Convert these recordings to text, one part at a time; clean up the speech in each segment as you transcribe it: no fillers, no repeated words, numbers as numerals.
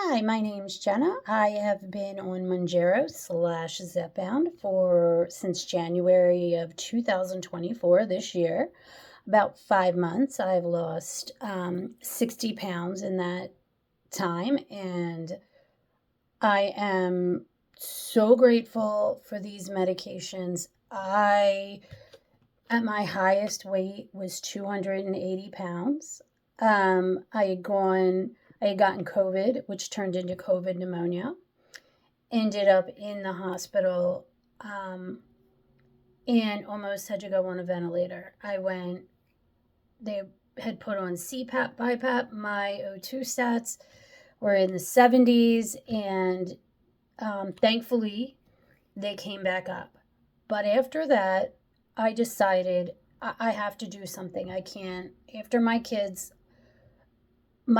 Hi, my name's Jenna. I have been on Mounjaro slash Zepbound since January of 2024 this year. About 5 months. I've lost 60 pounds in that time, and I am so grateful for these medications. At my highest weight, was 280 pounds. I had gotten COVID, which turned into COVID pneumonia. Ended up in the hospital and almost had to go on a ventilator. They had put on CPAP, BiPAP. My O2 stats were in the 70s, and thankfully, they came back up. But after that, I decided I have to do something. I can't. After my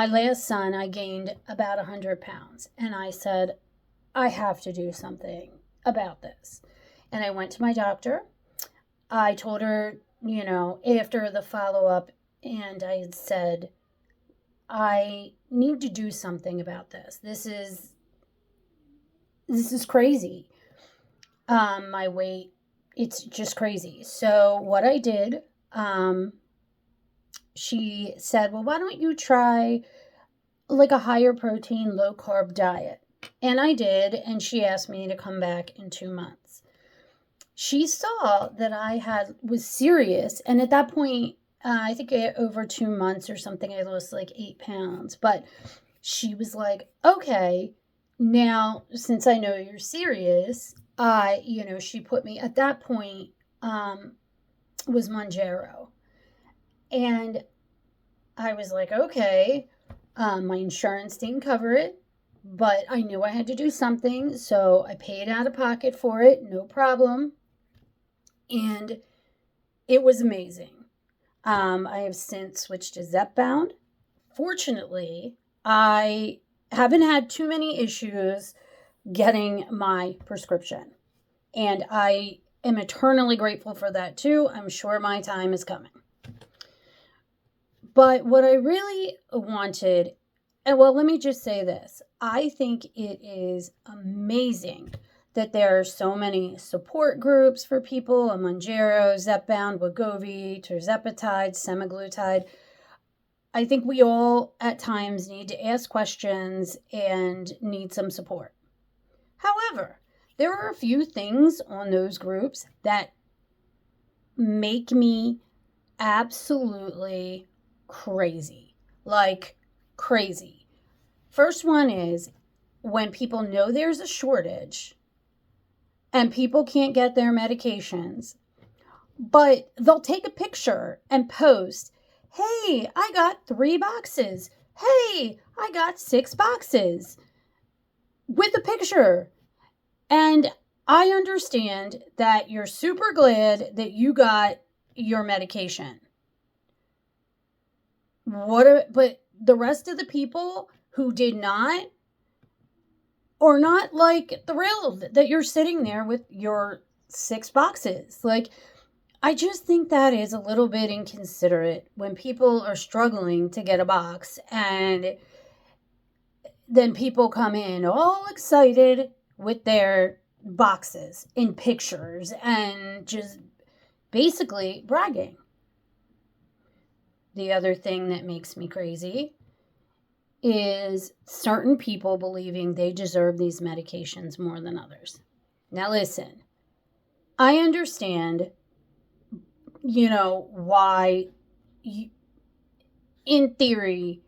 last son, I gained about 100 pounds. And I said, I have to do something about this. And I went to my doctor. I told her, after the follow-up, and I had said, I need to do something about this. This is crazy. My weight, it's just crazy. So what I did, she said, well, why don't you try like a higher protein, low carb diet? And I did, and she asked me to come back in 2 months. She saw that was serious, and at that point, I think over 2 months or something, I lost like 8 pounds. But she was like, okay, now since I know you're serious, she put me at that point, was Mounjaro. And I was like, okay, my insurance didn't cover it, but I knew I had to do something, so I paid out of pocket for it, no problem. And it was amazing. I have since switched to Zepbound. Fortunately, I haven't had too many issues getting my prescription. And I am eternally grateful for that too. I'm sure my time is coming. But what I really wanted, let me just say this. I think it is amazing that there are so many support groups for people, Mounjaro, Zepbound, Wagovy, tirzepatide, semaglutide. I think we all at times need to ask questions and need some support. However, there are a few things on those groups that make me absolutely crazy. Like crazy. First one is when people know there's a shortage and people can't get their medications, but they'll take a picture and post, hey, I got 3 boxes. Hey, I got 6 boxes, with a picture. And I understand that you're super glad that you got your medication. But the rest of the people who did not are not like thrilled that you're sitting there with your 6 boxes. Like, I just think that is a little bit inconsiderate when people are struggling to get a box, and then people come in all excited with their boxes in pictures and just basically bragging. The other thing that makes me crazy is certain people believing they deserve these medications more than others. Now listen, I understand, why in theory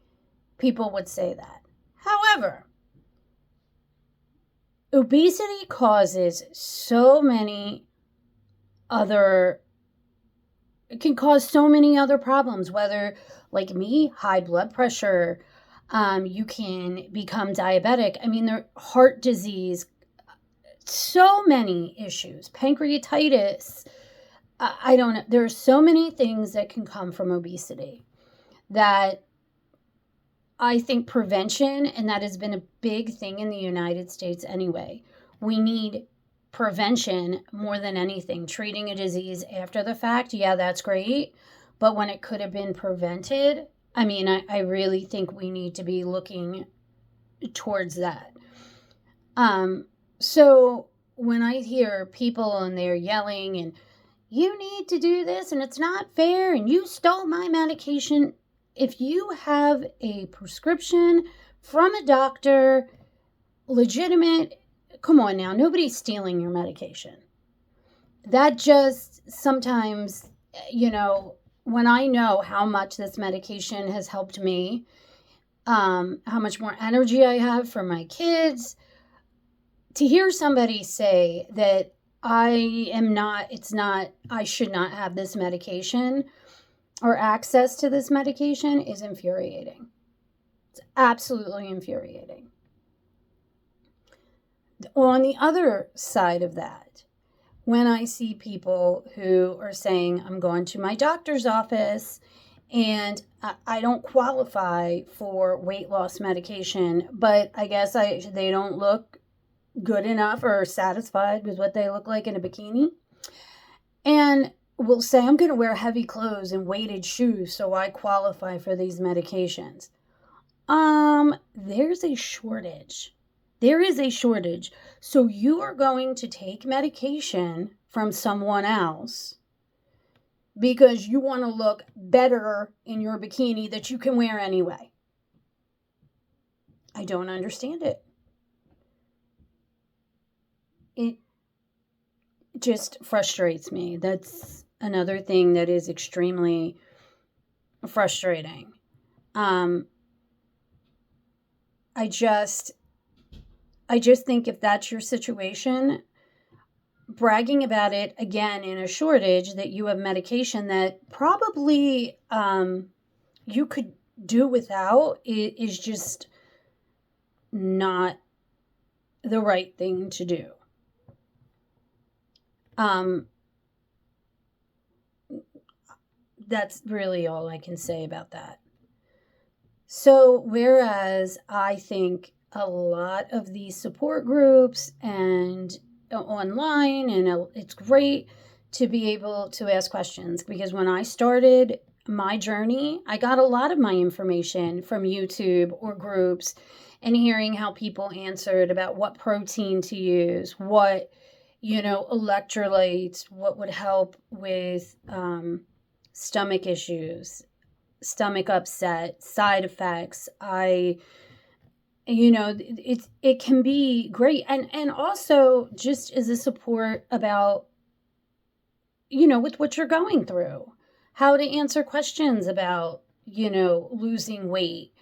people would say that. However, obesity causes it can cause so many other problems, whether, like me, high blood pressure, you can become diabetic. I mean, there heart disease, so many issues, pancreatitis. I don't know. There are so many things that can come from obesity that I think prevention, and that has been a big thing in the United States anyway. We need prevention more than anything. Treating a disease after the fact, yeah, that's great. But when it could have been prevented, I mean, I really think we need to be looking towards that. So when I hear people and they're yelling and you need to do this and it's not fair and you stole my medication, if you have a prescription from a doctor, legitimate, come on now, nobody's stealing your medication. That just sometimes, when I know how much this medication has helped me, how much more energy I have for my kids, to hear somebody say that I should not have this medication or access to this medication is infuriating. It's absolutely infuriating. On the other side of that, when I see people who are saying, I'm going to my doctor's office and I don't qualify for weight loss medication, but I guess they don't look good enough or satisfied with what they look like in a bikini, and will say, I'm going to wear heavy clothes and weighted shoes so I qualify for these medications. There's a shortage. There is a shortage. So you are going to take medication from someone else because you want to look better in your bikini that you can wear anyway. I don't understand it. It just frustrates me. That's another thing that is extremely frustrating. I just think if that's your situation, bragging about it again in a shortage that you have medication that probably you could do without, it is just not the right thing to do. That's really all I can say about that. So, whereas I think a lot of these support groups and online, and it's great to be able to ask questions, because when I started my journey, I got a lot of my information from YouTube or groups and hearing how people answered about what protein to use, what, electrolytes, what would help with stomach issues, stomach upset, side effects. It can be great. And also just as a support about, with what you're going through, how to answer questions about, losing weight.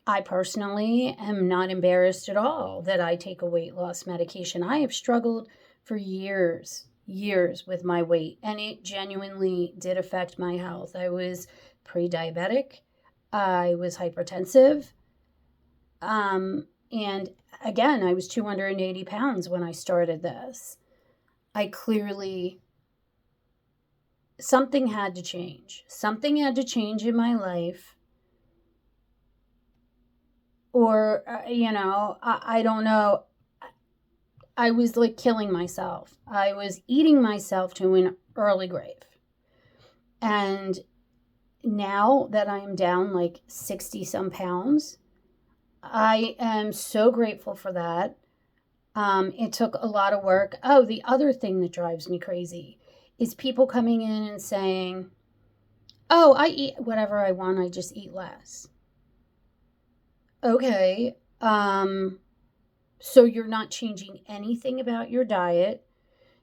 I personally am not embarrassed at all that I take a weight loss medication. I have struggled for years with my weight, and it genuinely did affect my health. I was pre-diabetic. I was hypertensive. And again, I was 280 pounds when I started this. Something had to change. Something had to change in my life. Or, I don't know. I was like killing myself. I was eating myself to an early grave. And now that I am down like 60 some pounds, I am so grateful for that. It took a lot of work. Oh, the other thing that drives me crazy is people coming in and saying, oh, I eat whatever I want. I just eat less. Okay. So you're not changing anything about your diet.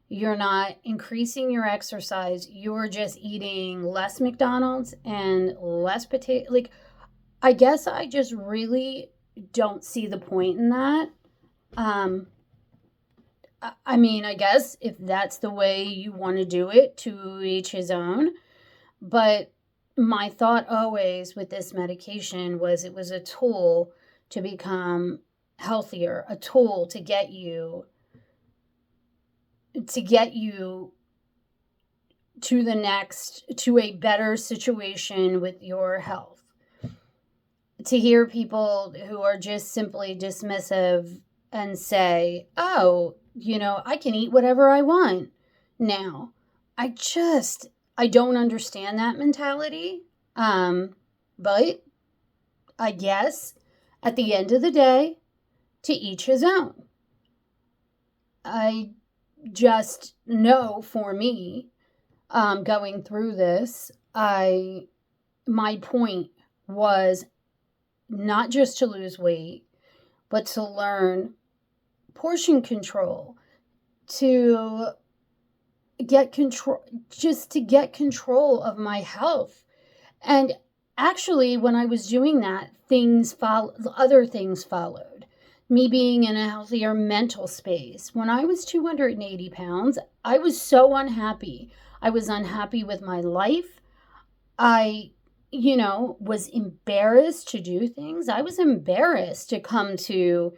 You're not increasing your exercise. You're just eating less McDonald's and less potato. Like, I guess I just really don't see the point in that. I guess if that's the way you want to do it, to each his own. But my thought always with this medication was it was a tool to become healthier, a tool to get you to a better situation with your health. To hear people who are just simply dismissive and say, oh, I can eat whatever I want now. I don't understand that mentality. But I guess at the end of the day, to each his own. I just know for me, going through this, my point was not just to lose weight, but to learn portion control, to get control, just to get control of my health. And actually, when I was doing that, other things followed. Me being in a healthier mental space. When I was 280 pounds, I was so unhappy. I was unhappy with my life. I was embarrassed to do things. I was embarrassed to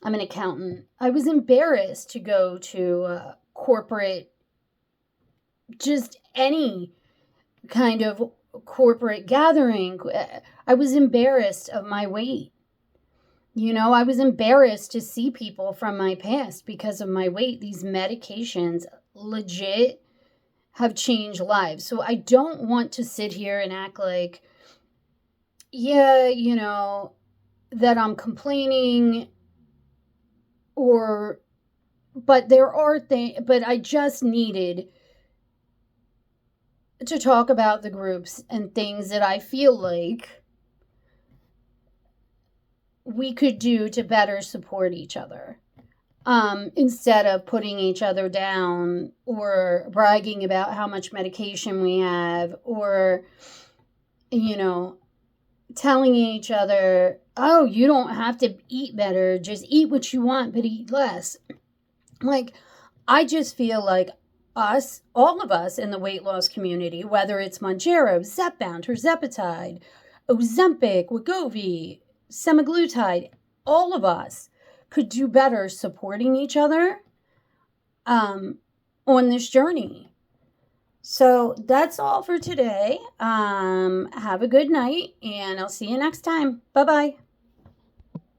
I'm an accountant. I was embarrassed to go to corporate, just any kind of corporate gathering. I was embarrassed of my weight. I was embarrassed to see people from my past because of my weight. These medications legit have changed lives. So I don't want to sit here and act like, that I'm complaining but there are things, but I just needed to talk about the groups and things that I feel like we could do to better support each other. Instead of putting each other down or bragging about how much medication we have, or, telling each other, oh, you don't have to eat better, just eat what you want, but eat less. I just feel like all of us in the weight loss community, whether it's Mounjaro, Zepbound, tirzepatide, Ozempic, Wagovy, semaglutide, all of us could do better supporting each other on this journey. So that's all for today. Have a good night, and I'll see you next time. Bye-bye.